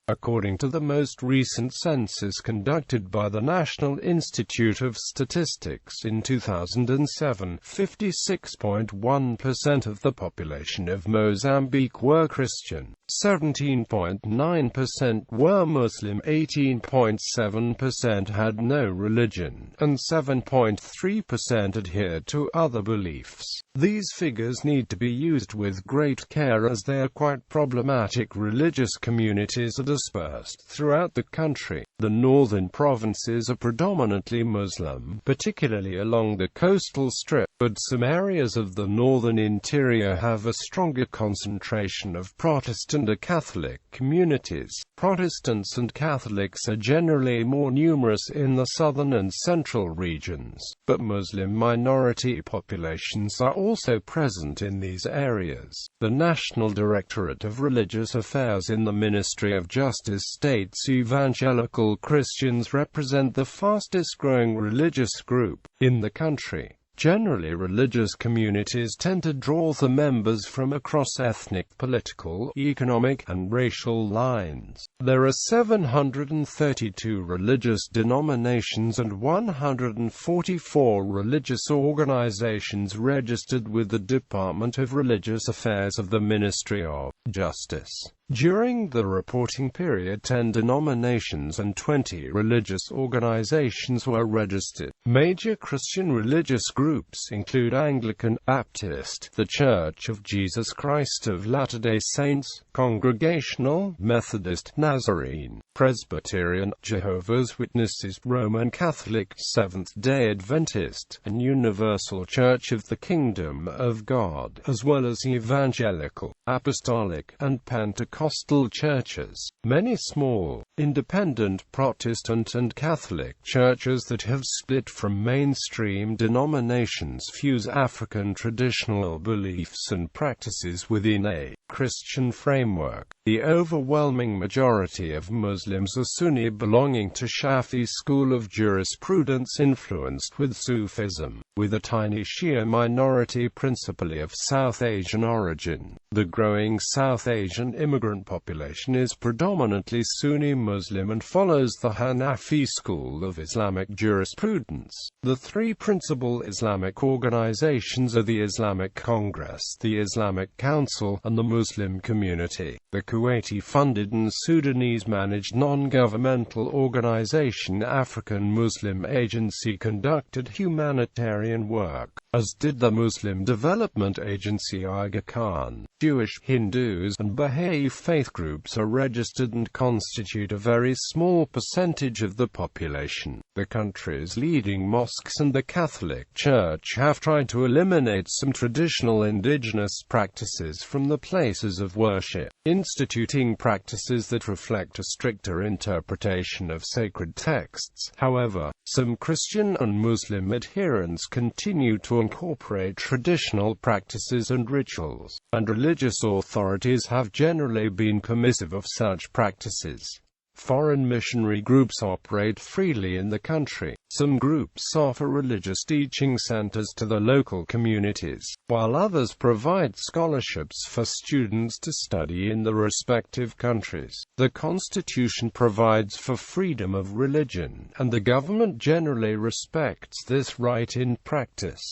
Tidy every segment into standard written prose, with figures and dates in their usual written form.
According to the most recent census conducted by the National Institute of Statistics in 2007, 56.1% of the population of Mozambique were Christian, 17.9% were Muslim, 18.7% had no religion, and 7.3% adhered to other beliefs. These figures need to be used with great care as they are quite problematic. Religious communities are dispersed throughout the country. The northern provinces are predominantly Muslim, particularly along the coastal strip, but some areas of the northern interior have a stronger concentration of Protestant or Catholic communities. Protestants and Catholics are generally more numerous in the southern and central regions, but Muslim minority populations are also present in these areas. The National Directorate of Religious Affairs in the Ministry of Justice states evangelical Christians represent the fastest-growing religious group in the country. Generally, religious communities tend to draw the members from across ethnic, political, economic, and racial lines. There are 732 religious denominations and 144 religious organizations registered with the Department of Religious Affairs of the Ministry of Justice. During the reporting period, 10 denominations and 20 religious organizations were registered. Major Christian religious groups include Anglican, Baptist, The Church of Jesus Christ of Latter-day Saints, Congregational, Methodist, Nazarene, Presbyterian, Jehovah's Witnesses, Roman Catholic, Seventh-day Adventist, and Universal Church of the Kingdom of God, as well as evangelical, apostolic, and Pentecostal churches. Many small, independent Protestant and Catholic churches that have split from mainstream denominations fuse African traditional beliefs and practices within a Christian framework. The overwhelming majority of Muslims are Sunni, belonging to Shafi'i school of jurisprudence influenced with Sufism, with a tiny Shia minority principally of South Asian origin. The growing South Asian immigrant population is predominantly Sunni Muslim and follows the Hanafi school of Islamic jurisprudence. The three principal Islamic organizations are the Islamic Congress, the Islamic Council, and the Muslim Community. The Kuwaiti-funded and Sudanese-managed non-governmental organization African Muslim Agency conducted humanitarian work, as did the Muslim Development Agency Aga Khan. Jewish, Hindus, and Baha'i faith groups are registered and constitute a very small percentage of the population. The country's leading mosques and the Catholic Church have tried to eliminate some traditional indigenous practices from the places of worship, instituting practices that reflect a stricter interpretation of sacred texts. However, some Christian and Muslim adherents continue to incorporate traditional practices and rituals, and religious authorities have generally been permissive of such practices. Foreign missionary groups operate freely in the country. Some groups offer religious teaching centers to the local communities, while others provide scholarships for students to study in the respective countries. The Constitution provides for freedom of religion, and the government generally respects this right in practice.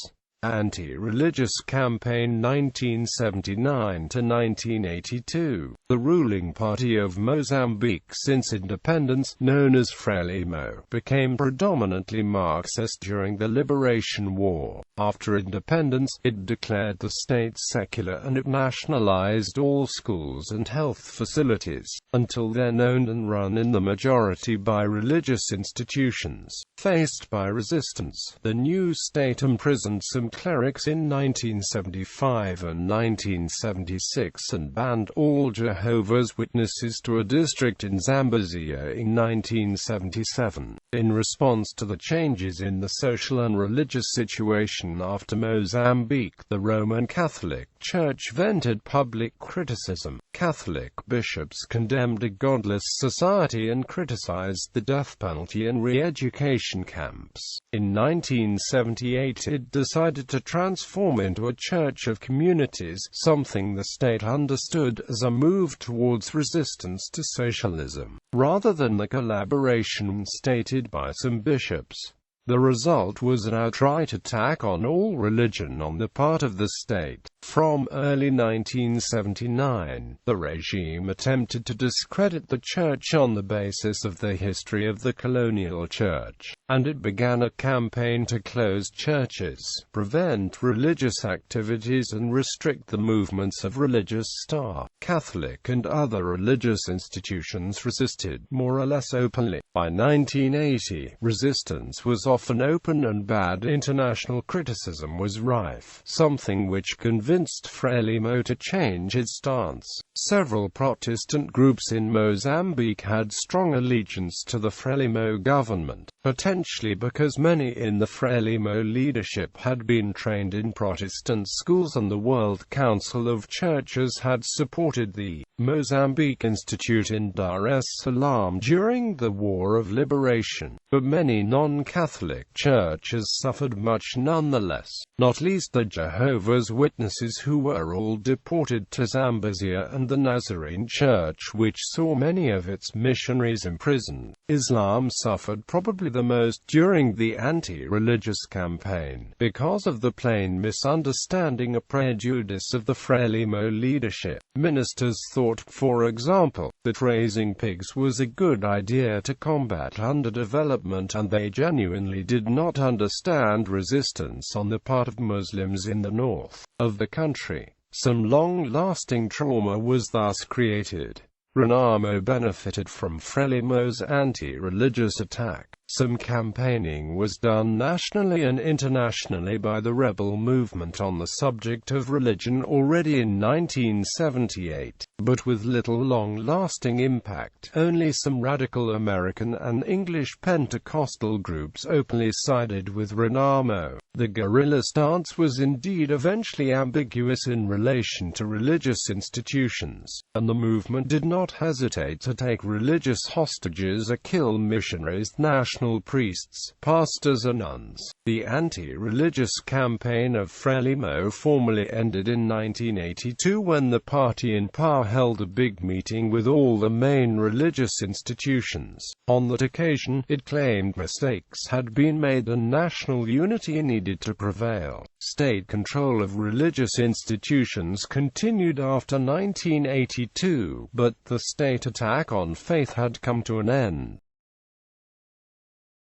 Anti-religious campaign 1979 to 1982. The ruling party of Mozambique since independence, known as Frelimo, became predominantly Marxist during the Liberation War. After independence, it declared the state secular and it nationalized all schools and health facilities, until then owned and run in the majority by religious institutions. Faced by resistance, the new state imprisoned some clerics in 1975 and 1976 and banned all Jehovah's Witnesses to a district in Zambezia in 1977. In response to the changes in the social and religious situation after Mozambique, the Roman Catholic Church vented public criticism. Catholic bishops condemned a godless society and criticized the death penalty and re-education camps. In 1978 it decided wanted to transform into a church of communities, something the state understood as a move towards resistance to socialism, rather than the collaboration stated by some bishops. The result was an outright attack on all religion on the part of the state. From early 1979, the regime attempted to discredit the church on the basis of the history of the colonial church, and it began a campaign to close churches, prevent religious activities and restrict the movements of religious staff. Catholic and other religious institutions resisted, more or less openly. By 1980, resistance was often open and bad international criticism was rife, something which convinced Frelimo to change its stance. Several Protestant groups in Mozambique had strong allegiance to the Frelimo government, potentially because many in the Frelimo leadership had been trained in Protestant schools and the World Council of Churches had supported the Mozambique Institute in Dar es Salaam during the War of Liberation. But many non-Catholic churches suffered much nonetheless, not least the Jehovah's Witnesses, who were all deported to Zambezia, and the Nazarene Church, which saw many of its missionaries imprisoned. Islam suffered probably the most during the anti-religious campaign, because of the plain misunderstanding or prejudice of the Frelimo leadership. Ministers thought, for example, that raising pigs was a good idea to combat underdevelopment, and they genuinely did not understand resistance on the part of Muslims in the north of the country. Some long-lasting trauma was thus created. Renamo benefited from Frelimo's anti-religious attack. Some campaigning was done nationally and internationally by the rebel movement on the subject of religion already in 1978, but with little long-lasting impact. Only some radical American and English Pentecostal groups openly sided with Renamo. The guerrilla stance was indeed eventually ambiguous in relation to religious institutions, and the movement did not hesitate to take religious hostages or kill missionaries, national priests, pastors and nuns. The anti-religious campaign of Frelimo formally ended in 1982 when the party in power held a big meeting with all the main religious institutions. On that occasion, it claimed mistakes had been made and national unity needed to prevail. State control of religious institutions continued after 1982, but the state attack on faith had come to an end.